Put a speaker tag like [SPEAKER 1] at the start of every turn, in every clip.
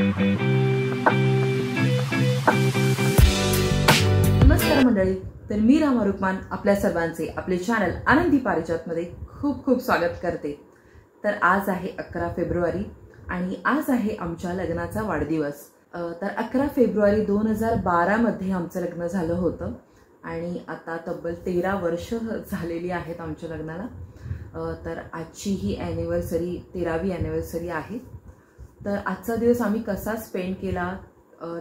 [SPEAKER 1] नमस्कार मंडळी, तर मी रामा रुक्मान आपल्या सर्वांचे आपले चॅनल आनंदी पारिजातमध्ये खूप खूप स्वागत करते। तर आज आहे 11 फेब्रुवारी आणि आज आहे आमच्या लग्नाचा वाढदिवस। तर 11 फेब्रुवारी 2012 मध्ये आमचं लग्न झालं होतं आणि आता तब्बल 13 वर्ष झालेली आहेत आमच्या लग्नाला। तर आजची ही ॲनिव्हर्सरी 13वी ॲनिव्हर्सरी आहे। तर आजचा दिवस आम्ही कसा स्पेंड केला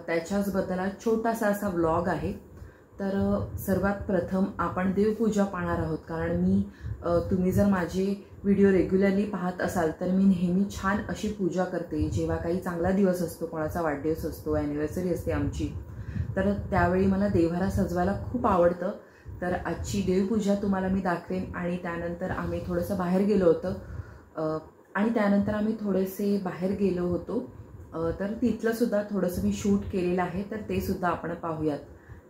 [SPEAKER 1] त्याच्याच बद्दल छोटासा असा व्लॉग आहे। तर सर्वात प्रथम आपण देवपूजा पाहणार आहोत, कारण तुम्ही जर माझे व्हिडिओ रेग्युलरली पाहत असाल तर मी नेहमी छान अशी पूजा करते। जेव्हा काही चांगला दिवस असतो, कोणाचा वाढदिवस असतो, ॲनिव्हर्सरी असते आमची, तर त्यावेळी मला देवघर सजवायला खूप आवडतं। तर आजची देवपूजा तुम्हाला मी दाखवेन आणि त्यानंतर आम्ही थोडंसं बाहेर गेलो होतो तर तिथलं सुद्धा थोडंसं मी शूट केलेलं आहे, तर ते सुद्धा आपण पाहूयात।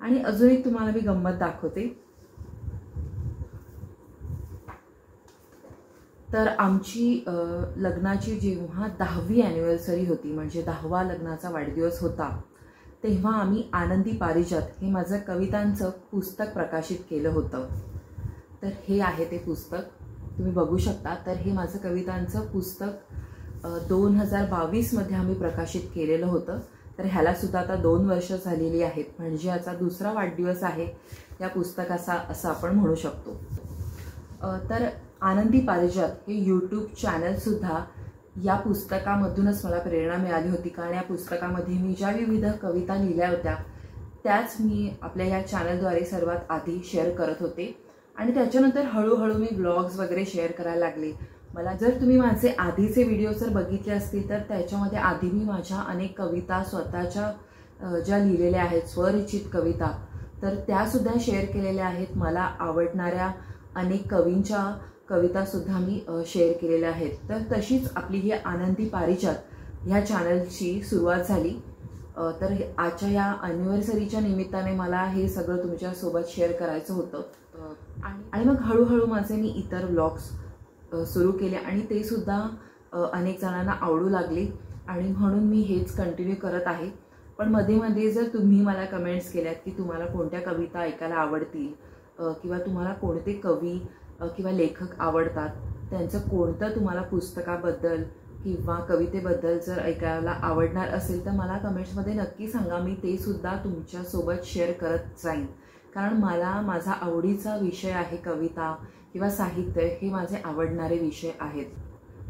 [SPEAKER 1] आणि अजून एक तुम्हाला मी गंमत दाखवते। तर आमची लग्नाची जेव्हा 10वी ॲनिव्हर्सरी होती, म्हणजे 10वा लग्नाचा वाढदिवस होता, तेव्हा आम्ही आनंदी पारिजात हे माझं कवितांचं पुस्तक प्रकाशित केलं होतं। तर हे आहे ते पुस्तक, तुम्ही बघू शकता। तर हे माझं कवितांचं पुस्तक 2022 मध्ये आम्ही प्रकाशित केलेलं होतं। तर ह्याला सुद्धा आता 2 वर्ष झालेली आहेत, म्हणजे याचा दुसरा वाढदिवस आहे या पुस्तकाचा, असं आपण म्हणू शकतो। तर आनंदी पारिजात हे यूट्यूब चॅनलसुद्धा या पुस्तकामधूनच मला प्रेरणा मिळाली होती, कारण या पुस्तकामध्ये मी ज्या विविध कविता लिहिल्या होत्या त्याच मी आपल्या या चॅनलद्वारे सर्वात आधी शेअर करत होते आणि त्याच्यानंतर हळूहळू मी ब्लॉग्स वगैरे शेअर करायला लागले। जर तुम्ही माझे आधीचे व्हिडिओ जर बघितले असतील तर त्याच्यामध्ये आधी मी माझ्या अनेक कविता स्वतःच्या ज्या लिहिलेल्या आहेत, स्वरचित कविता, तर त्यासुद्धा शेअर केलेल्या आहेत। मला आवडणाऱ्या अनेक कवींच्या कवितासुद्धा मी शेअर केलेल्या आहेत। तर तशीच आपली ही आनंदी पारिजात ह्या चॅनलची सुरुवात झाली। तर आजच्या या ॲनिव्हर्सरीच्या निमित्ताने मला हे सगळं तुमच्यासोबत शेअर करायचं होतं आणि मग हळूहळू माझे मी इतर व्लॉग्स सुरू केले आणि ते सुद्धा अनेक जणांना आवडू लागले आणि म्हणून मी हेच कंटिन्यू करत आहे। पण मध्ये मध्ये जर तुम्ही मला कमेंट्स केल्यात की तुम्हाला कोणत्या कविता ऐकायला आवडतील किंवा तुम्हाला कोणते कवी किंवा लेखक आवडतात, त्यांचं कोणतं तुम्हाला पुस्तकाबद्दल किंवा कवितेबद्दल जर ऐकायला आवडणार असेल तर मला कमेंट्समध्ये नक्की सांगा। मी ते सुद्धा तुमच्यासोबत शेअर करत जाईन, कारण मला माझा आवडीचा विषय आहे कविता किंवा साहित्य, हे माझे आवडणारे विषय आहेत।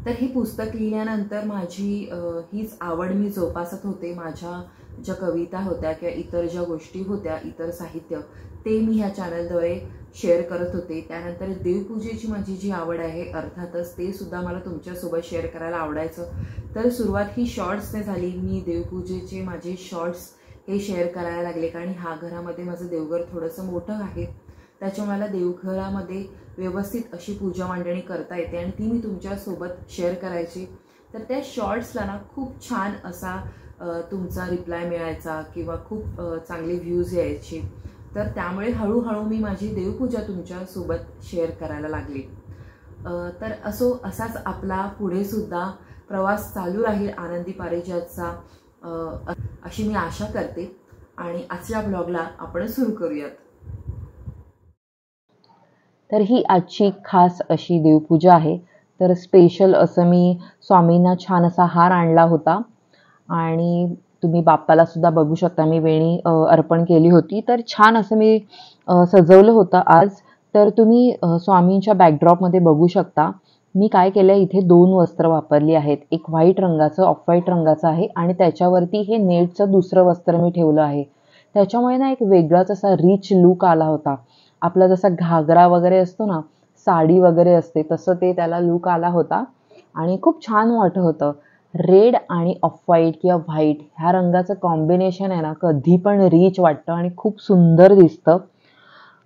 [SPEAKER 1] तर हे पुस्तक लिहिल्यानंतर माझी हीच आवड मी जोपासत होते। माझ्या ज्या कविता होत्या किंवा इतर ज्या गोष्टी होत्या, इतर साहित्य, ते मी ह्या चॅनलद्वारे शेअर करत होते। त्यानंतर देवपूजेची माझी जी आवड आहे, अर्थातच ते सुद्धा मला तुमच्यासोबत शेअर करायला आवडायचं। तर सुरुवात ही शॉर्ट्सने झाली। मी देवपूजेचे माझे शॉर्ट्स हे शेअर करायला लागले, कारण ह्या घरामध्ये माझं देवघर थोडंसं मोठं आहे, त्याच्यामुळे मला देवघरामध्ये व्यवस्थित अशी पूजा मांडणी करता येते आणि ती मी तुमच्यासोबत शेअर करायची। तर त्या शॉर्ट्सला ना खूप छान असा तुमचा रिप्लाय मिळायचा किंवा खूप चांगले व्ह्यूज यायचे। तर त्यामुळे हळूहळू मी माझी देवपूजा तुमच्यासोबत शेअर करायला लागले। तर असाच आपला पुढे सुद्धा प्रवास चालू राहील आनंदी पारिजातचा, अशी मी आशा करते आणि आजच्या ब्लॉगला आपण सुरू करूयात।
[SPEAKER 2] तर ही आजची खास अशी देवपूजा आहे। तर स्पेशल असं मी स्वामींना छान असा हार आणला होता आणि तुम्ही बाप्पाला सुद्धा बघू शकता, मी वेणी अर्पण केली होती। तर छान असं मी सजवलं होतं आज। तर तुम्ही स्वामींच्या बॅकड्रॉपमध्ये बघू शकता मी काय केलं, इथे 2 वस्त्र वापरली आहेत। एक व्हाईट रंगाचं, ऑफ व्हाईट रंगाचं आहे आणि त्याच्यावरती हे नेटचं दुसरं वस्त्र मी ठेवलं आहे। त्याच्यामुळे ना एक वेगळाच असा रिच लुक आला होता। आपला जसा घागरा वगैरे असतो ना, साडी वगैरे असते, तसं ते त्याला लुक आला होता आणि खूप छान वाटत होतं। रेड आणि ऑफ व्हाईट किंवा व्हाईट ह्या रंगाचं कॉम्बिनेशन आहे ना, कधी पण रिच वाटतं आणि खूप सुंदर दिसतं।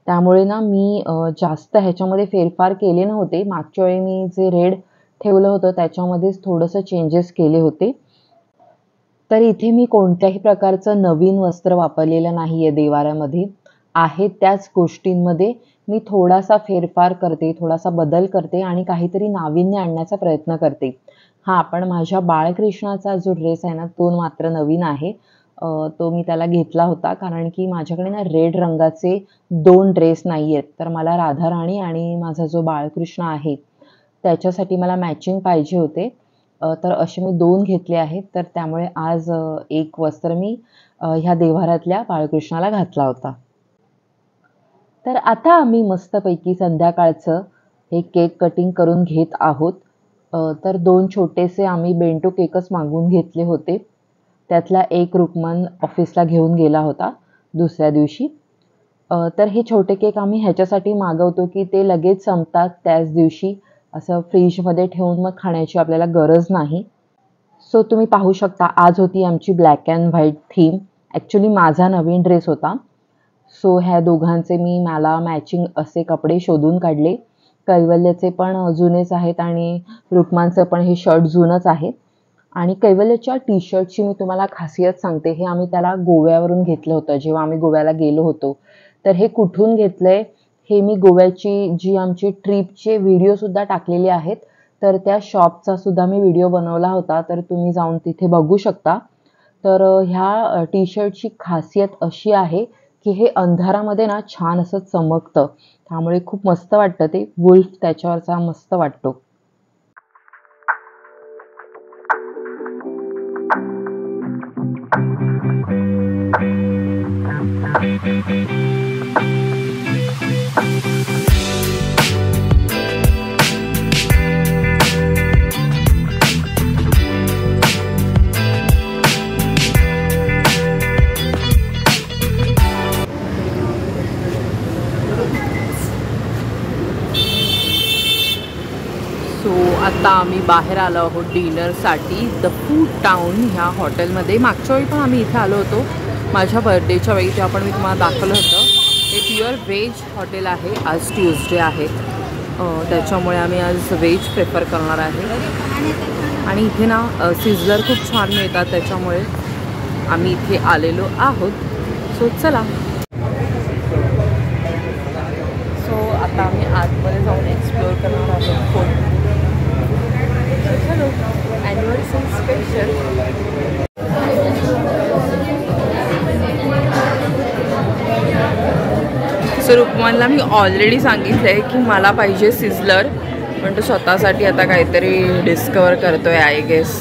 [SPEAKER 2] त्यामुळे ना मी जास्त ह्याच्यामध्ये फेरफार केले नव्हते। मागच्या वेळी मी जे रेड ठेवलं होतं त्याच्यामध्येच थोडंसं चेंजेस केले होते। तर इथे मी कोणत्याही प्रकारचं नवीन वस्त्र वापरलेलं नाहीये देवाऱ्यामध्ये, आहे त्याच गोष्टींमध्ये मी थोडासा फेरफार करते, थोडासा बदल करते आणि काहीतरी नाविन्य आणण्याचा प्रयत्न करते. हां, पण माझ्या बाळकृष्णाचा जो ड्रेस आहे ना, तो मात्र नवीन आहे. तो मी त्याला घेतला होता कारण की माझ्याकडे ना रेड रंगाचे 2 ड्रेस नाही आहेत. तर मला राधाराणी आणि माझा जो बाळकृष्ण आहे, त्याच्यासाठी मला मॅचिंग पाहिजे होते. तर असे मी 2 घेतले आहेत. तर त्यामुळे आज एक वस्त्र मी ह्या देव्हाऱ्यातल्या बाळकृष्णाला घातला होता. तर आता आम्ही मस्तपैकी संध्याकाळचं हे केक कटिंग करून घेत आहोत. तर 2 छोटेसे आम्ही बेंटो केकच मागवून घेतले होते. त्यातला एक रुक्मन ऑफिसला घेऊन गेला होता दुसऱ्या दिवशी. तर हे छोटे केक आम्ही ह्याच्यासाठी मागवतो की ते लगेच संपतात त्याच दिवशी. असं फ्रीजमध्ये ठेवून मग खाण्याची आपल्याला गरज नाही. सो तुम्ही पाहू शकता आज होती आमची black and white theme. Actually माझा नवीन ड्रेस होता. सो ह्या दोघांचे मी मला मॅचिंग असे कपडे शोधून काढले. कैवल्यचे पण जुनेच आहेत आणि रुक्मांचं पण हे शर्ट जुनंच आहे. आणि कैवल्यच्या टी शर्टची मी तुम्हाला खासियत सांगते. हे आम्ही त्याला गोव्यावरून घेतलं होतं जेव्हा आम्ही गोव्याला गेलो होतो. तर हे कुठून घेतलंय हे मी गोव्याची जी आमची ट्रिपचे व्हिडिओसुद्धा टाकलेले आहेत. तर त्या शॉपचा सुद्धा मी व्हिडिओ बनवला होता. तर तुम्ही जाऊन तिथे बघू शकता. तर ह्या टी शर्टची खासियत अशी आहे की हे अंधारामध्ये ना छान असं चमकतं. त्यामुळे खूप मस्त वाटतं ते. वुल्फ त्याच्यावरचा मस्त वाटतो.
[SPEAKER 1] सो आता आम्ही बाहेर आलो आहोत डिनरसाठी द फूड टाउन ह्या हॉटेलमध्ये. मागच्या वेळी पण आम्ही इथे आलो होतो माझ्या बर्थडेच्या वेळी, तेव्हा पण मी तुम्हाला दाखवलं होतं. हे प्युअर व्हेज हॉटेल आहे. आज ट्यूजडे आहे त्याच्यामुळे आम्ही आज व्हेज प्रेफर करणार आहे. आणि इथे ना सिझलर खूप छान मिळतात त्याच्यामुळे आम्ही इथे आलेलो आहोत. सो चला. सो आता आम्ही आतमध्ये जाऊन एक्सप्लोअर करणार आहोत फूड. चलो ॲनिव्हर्सरी स्पेशल. सो रुक्मनला मी ऑलरेडी सांगितलं आहे की मला पाहिजे सिझलर, पण तो स्वतःसाठी आता काहीतरी डिस्कवर करतोय आय गेस.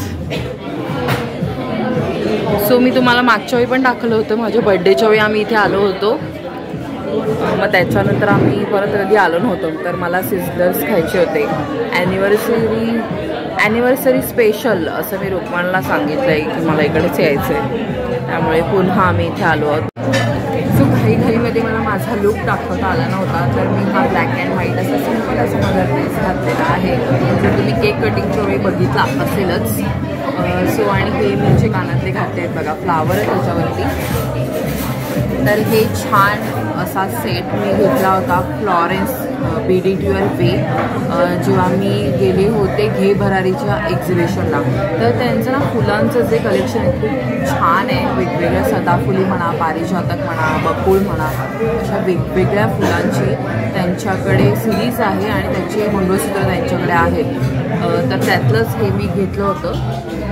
[SPEAKER 1] सो मी तुम्हाला मागच्या वेळी पण दाखवलं होतं माझ्या बड्डेच्या वेळी आम्ही इथे आलो होतो. मग त्याच्यानंतर आम्ही परत कधी आलो नव्हतो. तर मला सिझलर्स खायचे होते. ॲनिव्हर्सरी स्पेशल असं मी रुक्मनला सांगितलं आहे की मला इकडेच यायचं आहे. त्यामुळे पुन्हा आम्ही इथे आलो आहोत. सो घाईमध्ये मला माझा लुक दाखवता आला नव्हता. तर मी हा ब्लॅक अँड व्हाईट असा सिम्पल असा माझा ड्रेस घातलेला आहे. जर तुम्ही केक कटिंगच्या वेळी बघितला असेलच. सो आणि हे म्हणजे कानातले घातले आहेत बघा, फ्लावर आहे त्याच्यावरती. तर हे छान असा सेट मी घेतला होता फ्लॉरेन्स BD12 वे जेव्हा मी गेले होते घे भरारीच्या एक्झिबिशनला. तर त्यांचं ना फुलांचं जे कलेक्शन आहे खूप छान आहे. वेगवेगळ्या सदाफुली म्हणा, पारिजातक म्हणा, बकुळ म्हणा, अशा वेगवेगळ्या फुलांची त्यांच्याकडे सिरीज आहे आणि त्याचे मंगळसूत्र त्यांच्याकडे आहेत. तर त्यातलंच हे मी घेतलं होतं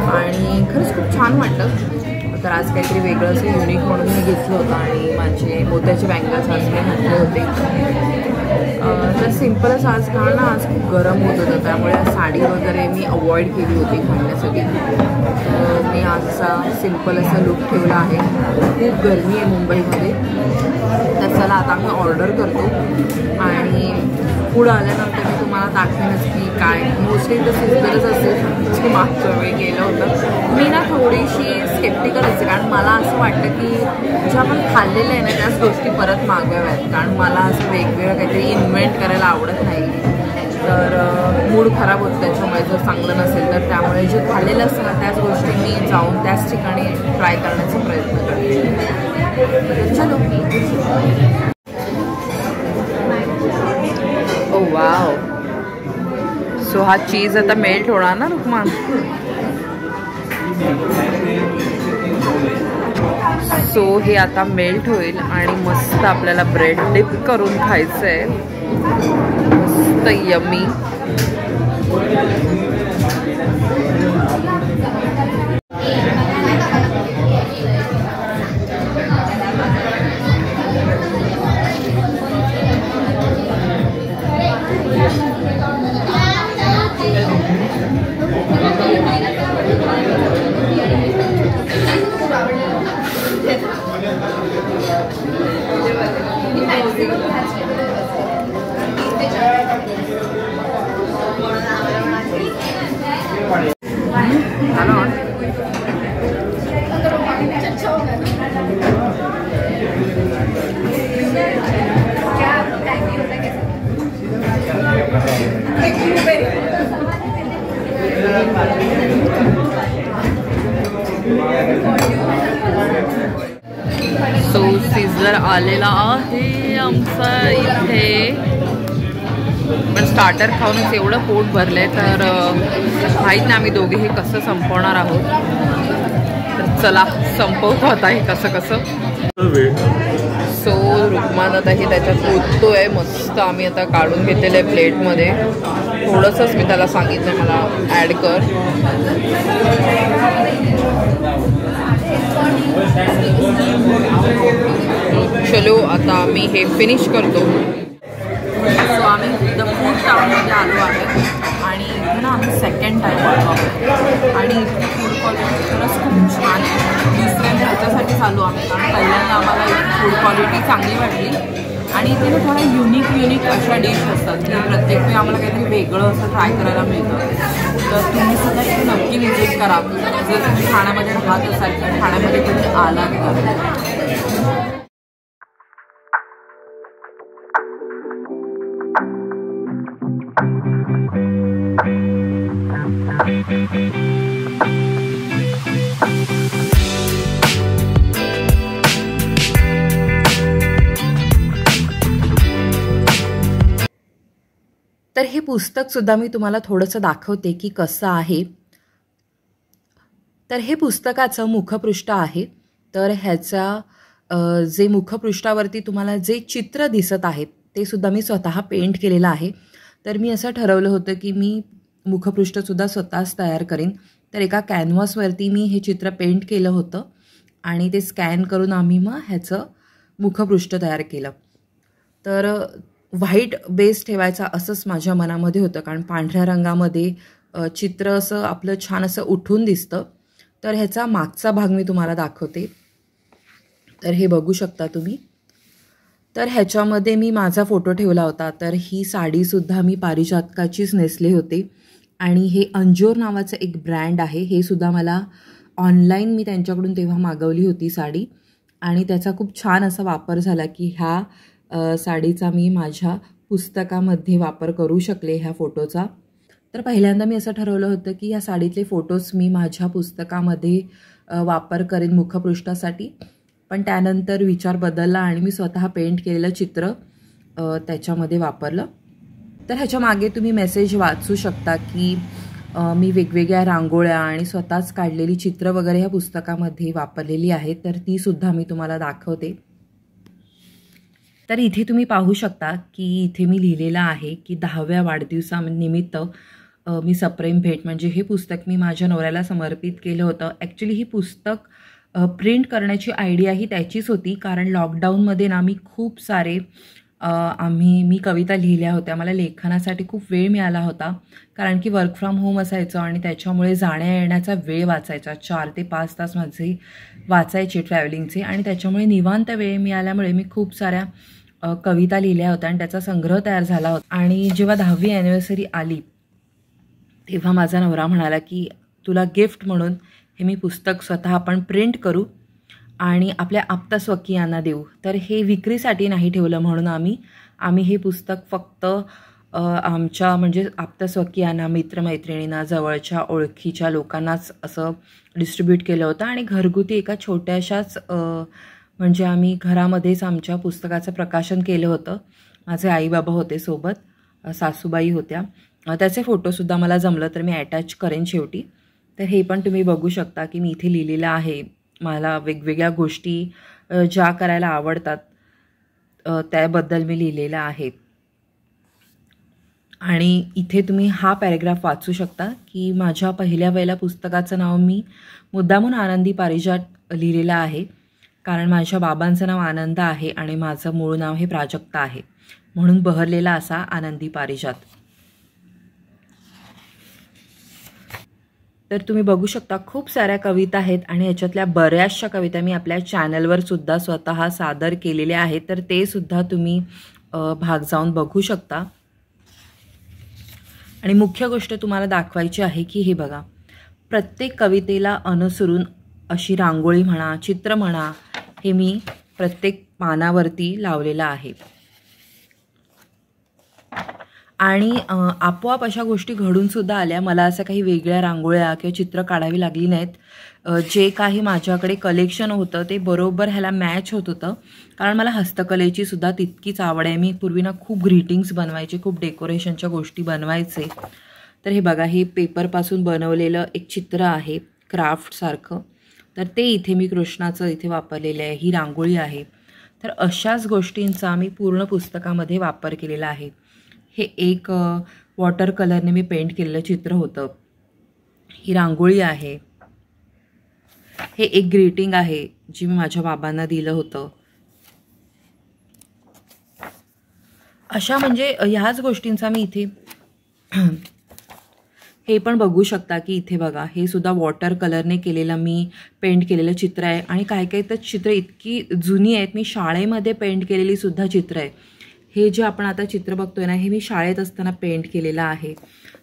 [SPEAKER 1] आणि खरंच खूप छान वाटतं. तर आज काहीतरी वेगळं असं युनिक म्हणून मी घेतलं होतं आणि माझे मोत्याचे बँगल्स आज मी घातले होते. तर सिम्पलच आज कारण ना आज खूप गरम होत होतं त्यामुळे साडी वगैरे मी अवॉइड केली होती घालण्यासाठी. तर मी आजचा सिम्पल असा लुक ठेवला आहे. खूप गरमी आहे मुंबईमध्ये. तर चला आता मी ऑर्डर करतो आणि पुढं आल्यानंतर मी तुम्हाला दाखवेनच की काय. मोस्टली तर सिझलरच असेल जे मागच्या वेळी गेलं होतं. मी ना थोडीशी स्केप्टिकल असते कारण मला असं वाटतं की जे आपण खाल्लेलं आहे ना त्याच गोष्टी परत मागवाव्यात. कारण मला असं वेगवेगळं काहीतरी इन्व्हेंट करायला आवडत नाही. तर मूड खराब होतं त्याच्यामुळे जर चांगलं नसेल तर. त्यामुळे जे खाल्लेलं असतं ना त्याच गोष्टी मी जाऊन त्याच ठिकाणी ट्राय करण्याचा प्रयत्न करते. चलो. ओ वाव. सो हा चीज आता मेल्ट होणार ना रुक्मान. सो हे आता मेल्ट होईल आणि मस्त आपल्याला ब्रेड डिप करून खायचं आहे. मस्त यम्मी. सो सिझलर आलेला आहे आमचा इथे. पण स्टार्टर खाऊनच एवढं पोट भरले तर माहीत नाही आम्ही दोघे हे कसं संपवणार आहोत. तर चला संपवतो आता हे कसं कसं. सो रुक्मान आता हे त्याच्यात ओततोय मस्त. आम्ही आता काढून घेतलेलं आहे प्लेटमध्ये. थोडंसंच मी त्याला सांगितलं मला ॲड कर. चलो आता मी हे फिनिश करतो. सो आम्ही द फूड टाउनमध्ये आलो आहे आणि इथे ना आम्ही सेकंड टाईम आलो आहोत आणि इथे फूड क्वालिटी खरंच खूप छान आहे. दुसऱ्यांदा ह्याच्यासाठीच आलो आम्ही कारण पहिल्यांदा आम्हाला इथे फूड क्वालिटी चांगली वाटली आणि इथे ना थोड्या युनिक अशा डिश असतात की प्रत्येक वेळी आम्हाला काहीतरी वेगळं असं ट्राय करायला मिळतं. तर तुम्ही सुद्धा इथे नक्की विजिट करा जर तुम्ही ठाण्यामध्ये राहत असाल किंवा ठाण्यामध्ये कधी आलात तर. तर हे पुस्तकसुद्धा मी तुम्हाला थोडंसं दाखवते की कसं आहे. तर हे पुस्तकाचं मुखपृष्ठ आहे. तर ह्याचा जे मुखपृष्ठावरती तुम्हाला जे चित्र दिसत आहेत ते सुद्धा मी स्वतः पेंट केलेलं आहे. तर मी असं ठरवलं होतं की मी मुखपृष्ठसुद्धा स्वतःच तयार करीन. तर एका कॅनव्हासवरती मी हे चित्र पेंट केलं होतं आणि ते स्कॅन करून आम्ही मग ह्याचं मुखपृष्ठ तयार केलं. तर व्हाईट बेस ठेवायचा असंच माझ्या मनामध्ये होतं कारण पांढऱ्या रंगामध्ये चित्र असं आपलं छान असं उठून दिसतं. तर ह्याचा मागचा भाग मी तुम्हाला दाखवते. तर हे बघू शकता तुम्ही. तर ह्याच्यामध्ये मी माझा फोटो ठेवला होता. तर ही साडीसुद्धा मी पारिजातकाचीच नेसली होती आणि हे अंजोर नावाचं एक ब्रँड आहे. हे सुद्धा मला ऑनलाईन मी त्यांच्याकडून तेव्हा मागवली होती साडी आणि त्याचा खूप छान असा वापर झाला की ह्या साडीचा मी माझ्या पुस्तकामध्ये वापर करू शकले ह्या फोटोचा. तर पहिल्यांदा मी असं ठरवलं होतं की ह्या साडीतले फोटोज मी माझ्या पुस्तकामध्ये वापर करेन मुखपृष्ठासाठी. पण त्यानंतर विचार बदलला आणि मी स्वतः पेंट केलेलं चित्र त्याच्यामध्ये वापरलं. तर ह्याच्या मागे तुम्ही मेसेज वाचू शकता की मी वेगवेगळ्या रांगोळ्या आणि स्वतःच काढलेली चित्र वगैरे ह्या पुस्तकामध्ये वापरलेली आहेत. तर तीसुद्धा मी तुम्हाला दाखवते. तर इथे तुम्ही पाहू शकता की इथे मी लिहिलेलं आहे की 10व्या वाढदिवसानिमित्त मी सप्रेम भेट म्हणजे हे पुस्तक मी माझ्या नवऱ्याला समर्पित केलं होतं. ॲक्च्युली ही पुस्तक प्रिंट करण्याची आयडिया ही त्याचीच होती कारण लॉकडाऊनमध्ये ना मी खूप सारे मी कविता लिहिल्या होत्या. मला लेखनासाठी खूप वेळ मिळाला होता कारण की वर्क फ्रॉम होम असायचं आणि त्याच्यामुळे जाण्या येण्याचा वेळ वाचायचा. 4 ते 5 तास माझे वाचायचे ट्रॅव्हलिंगचे आणि त्याच्यामुळे निवांत वेळ मिळाल्यामुळे मी खूप साऱ्या कविता लिहिल्या होत्या आणि त्याचा संग्रह तयार झाला होता. आणि जेव्हा 10वी ॲनिव्हर्सरी आली तेव्हा माझा नवरा म्हणाला की तुला गिफ्ट म्हणून हे मी पुस्तक स्वतः आपण प्रिंट करू आणि आपल्या आप्तस्वकीयांना देऊ. तर हे विक्रीसाठी नाही ठेवलं म्हणून आम्ही हे पुस्तक फक्त आमच्या म्हणजे आप्तस्वकीयांना, मित्रमैत्रिणींना, जवळच्या ओळखीच्या लोकांनाच असं डिस्ट्रीब्यूट केलं होतं आणि घरगुती एका छोट्याशाच म्हणजे आम्ही घरामध्येच आमच्या पुस्तकाचं प्रकाशन केलं होतं. माझे आई बाबा होते सोबत, सासूबाई होत्या. त्याचे फोटोसुद्धा मला जमलं तर मी अटॅच करेन शेवटी. तर हे पण तुम्ही बघू शकता की मी इथे लिहिलेलं आहे मला वेगवेगळ्या गोष्टी ज्या करायला आवडतात त्याबद्दल मी लिहिलेलं आहे. आणि इथे तुम्ही हा पॅरेग्राफ वाचू शकता की माझ्या पहिल्या पुस्तकाचं नाव मी मुद्दामून आनंदी पारिजात लिहिलेलं आहे, कारण माझ्या बाबांचं नाव आनंद आहे आणि माझं मूळ नाव हे प्राजक्ता आहे, म्हणून बहरलेला असा आनंदी पारिजात. तर तुम्ही बघू शकता खूप साऱ्या कविता आहेत आणि याच्यातल्या बऱ्याचशा कविता मी आपल्या चॅनलवर सुद्धा स्वतः सादर केलेल्या आहेत, तर ते सुद्धा तुम्ही भाग जाऊन बघू शकता. आणि मुख्य गोष्ट तुम्हाला दाखवायची आहे की हे बघा, प्रत्येक कवितेला अनुसरून अशी रांगोळी म्हणा, चित्र म्हणा, हे मी प्रत्येक पानावरती लावलेलं आहे. आणि आपोआप अशा गोष्टी घडून सुद्धा आल्या. मला असं काही वेगळ्या रांगोळ्या किंवा चित्र काढावी लागली नाहीत. जे काही माझ्याकडे कलेक्शन होतं ते बरोबर ह्याला मॅच होत होतं, कारण मला हस्तकलेची सुद्धा तितकीच आवड आहे. मी पूर्वी ना खूप ग्रीटिंग्स बनवायचे, खूप डेकोरेशनच्या गोष्टी बनवायचे. तर हे बघा, हे पेपरपासून बनवलेलं एक चित्र आहे क्राफ्टसारखं, तर ते इथे मी कृष्णाचं इथे वापरलेलं आहे. ही रांगोळी आहे. तर अशाच गोष्टींचा मी पूर्ण पुस्तकामध्ये वापर केलेला आहे. हे एक वॉटर कलरने मी पेंट केलेलं चित्र होतं. ही रांगोळी आहे. हे एक ग्रीटिंग आहे जी मी माझ्या बाबांना दिलं होतं. अशा म्हणजे ह्याच गोष्टींचा मी इथे हे पण बघू शकता की इथे बघा, हे सुद्धा वॉटर कलरने केलेलं मी पेंट केलेलं चित्र आहे. आणि काही काही तर चित्र इतकी जुनी आहेत, मी शाळेमध्ये पेंट केलेली सुद्धा चित्र आहे. हे जे आपण आता चित्र बघतोय ना, हे मी शाळेत असताना पेंट केलेलं आहे.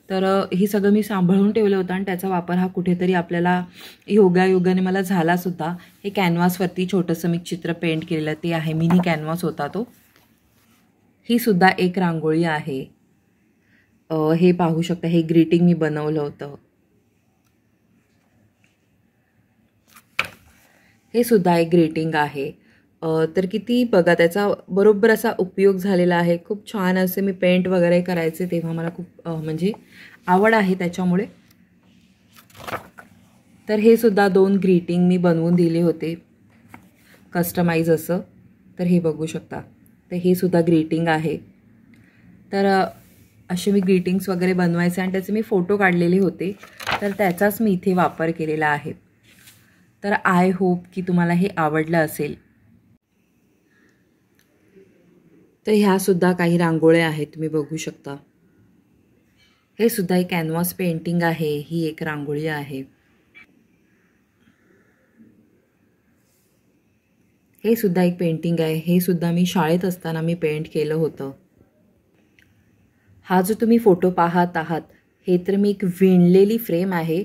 [SPEAKER 1] तर हे सगळं मी सांभाळून ठेवलं होतं आणि त्याचा वापर हा कुठेतरी आपल्याला योगायोगाने मला झाला सुद्धा. हे कॅनव्हासवरती छोटंसं मी चित्र पेंट केलेलं ते आहे, मिनी कॅनव्हास होता तो. ही सुद्धा एक रांगोळी आहे. हे पाहू शकता, हे ग्रीटिंग मी बनवलं होतं. हे सुद्धा एक ग्रीटिंग आहे. तर किती बघा, त्याचा बरोबर असा उपयोग झालेला आहे. खूप छान असे मी पेंट वगैरे करायचे तेव्हा मला खूप म्हणजे आवड आहे त्याच्यामुळे. तर हे सुद्धा 2 ग्रीटिंग मी बनवून दिले होते कस्टमाइज असं. तर हे बघू शकता, तर हे सुद्धा ग्रीटिंग आहे. तर असे मी ग्रीटिंग्स वगैरे बनवायचे आणि त्याचे मी फोटो काढलेले होते, तर त्याचाच मी इथे वापर केलेला आहे. तर आय होप की तुम्हाला हे आवडलं असेल. तर ह्या सुद्धा काही रांगोळ्या आहेत, तुम्ही बघू शकता. हे सुद्धा एक कॅनव्हास पेंटिंग आहे. ही एक रांगोळी आहे. हे सुद्धा एक पेंटिंग आहे. हे सुद्धा मी शाळेत असताना मी पेंट केलं होतं. हा जो तुम्ही फोटो पाहत आहात, हे तर मी एक विणलेली फ्रेम आहे.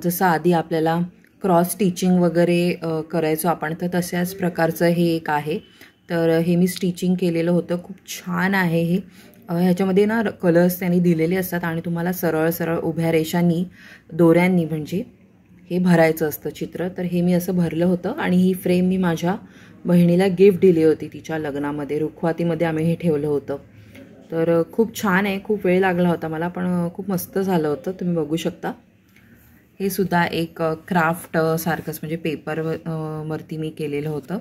[SPEAKER 1] जसं आधी आपल्याला क्रॉस स्टिचिंग वगैरे करायचो आपण, तर तशाच प्रकारचं हे एक आहे. तर हे मी स्टिचिंग केलेलं होतं. खूप छान आहे हे. ह्याच्यामध्ये ना कलर्स त्यांनी दिलेले असतात आणि तुम्हाला सरळ सरळ उभ्या रेषांनी, दोऱ्यांनी म्हणजे हे भरायचं असतं चित्र. तर हे मी असं भरलं होतं आणि ही फ्रेम मी माझ्या बहिणीला गिफ्ट दिली होती तिच्या लग्नामध्ये. रुखवातीमध्ये आम्ही हे ठेवलं होतं. तर खूप छान आहे. खूप वेळ लागला होता मला, पण खूप मस्त झालं होतं. तुम्ही बघू शकता. हे सुद्धा एक क्राफ्ट सारखंच म्हणजे पेपर वरती मी केलेलं होतं.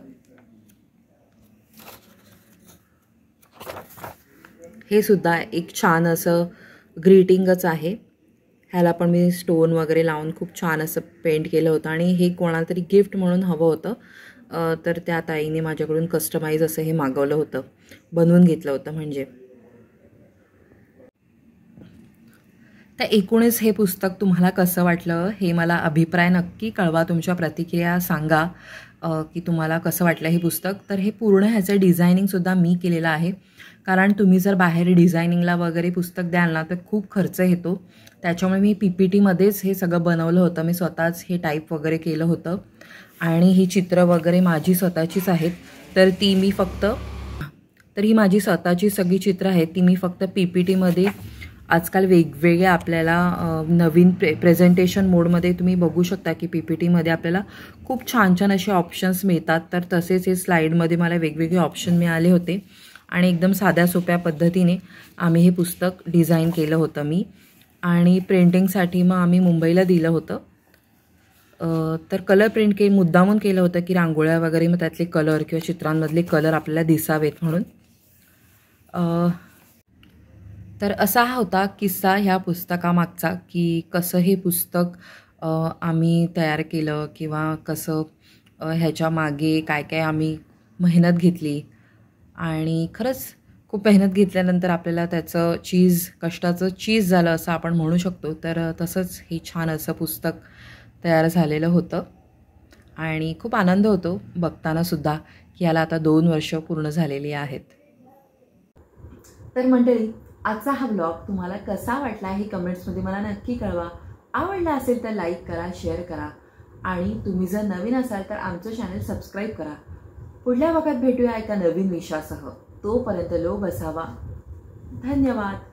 [SPEAKER 1] हे सुद्धा एक छान असं ग्रीटिंगच आहे. ह्याला पण मी स्टोन वगैरे लावून खूप छान असं पेंट केलं होतं आणि हे कोणाला तरी गिफ्ट म्हणून हवं होतं. तर त्या ताईने माझ्याकडून कस्टमाइज असं हे मागवलं होतं, बनवून घेतलं होतं म्हणजे. तर एकूणच हे पुस्तक तुम्हाला कसं वाटलं हे मला अभिप्राय नक्की कळवा. तुमच्या प्रतिक्रिया सांगा की तुम्हाला कसं वाटलं हे पुस्तक. तर हे पूर्ण ह्याचं डिझायनिंगसुद्धा मी केलेलं आहे, कारण तुम्ही जर बाहेर डिझायनिंगला वगैरे पुस्तक द्याल ना तर खूप खर्च येतो. त्याच्यामुळे मी PPTमध्येच हे सगळं बनवलं होतं. मी स्वतःच हे टाईप वगैरे केलं होतं आणि ही चित्र वगैरे माझी स्वतःचीच आहेत. तर ही माझी स्वतःची सगळी चित्र आहेत. ती मी फक्त PPTमध्ये आजकाल वेगवेगळ्या आपल्याला नवीन प्रेझेंटेशन मोडमध्ये तुम्ही बघू शकता की PPTमध्ये आपल्याला खूप छान छान असे ऑप्शन्स मिळतात. तर तसेच हे स्लाईडमध्ये मला वेगवेगळे ऑप्शन मिळाले होते आणि एकदम साध्या सोप्या पद्धतीने आम्ही हे पुस्तक डिझाईन केलं होतं मी. आणि प्रिंटिंगसाठी मग आम्ही मुंबईला दिलं होतं. तर कलर प्रिंट मुद्दामून केलं होतं की रांगोळ्या वगैरे मग त्यातले कलर किंवा चित्रांमधले कलर आपल्याला दिसावेत म्हणून. तर असा हा होता किस्सा ह्या पुस्तकामागचा, की कसं हे पुस्तक आम्ही तयार केलं किंवा कसं ह्याच्या मागे काय काय आम्ही मेहनत घेतली. आणि खरंच खूप मेहनत घेतल्यानंतर आपल्याला त्याचं कष्टाचं चीज झालं असं आपण म्हणू शकतो. तर तसंच हे छान असं पुस्तक तयार झालेलं होतं आणि खूप आनंद होतो बघतानासुद्धा की याला आता 2 वर्ष पूर्ण झालेली आहेत. तर मंडळी, आजचा हा ब्लॉग तुम्हाला कसा वाटला हे कमेंट्समध्ये मला नक्की कळवा. आवडला असेल तर लाईक करा, शेअर करा आणि तुम्ही जर नवीन असाल तर आमचं चॅनल सबस्क्राईब करा. पुढल्या भागात भेटूया एका नवीन विषयासह. तोपर्यंत लोभ असावा. धन्यवाद.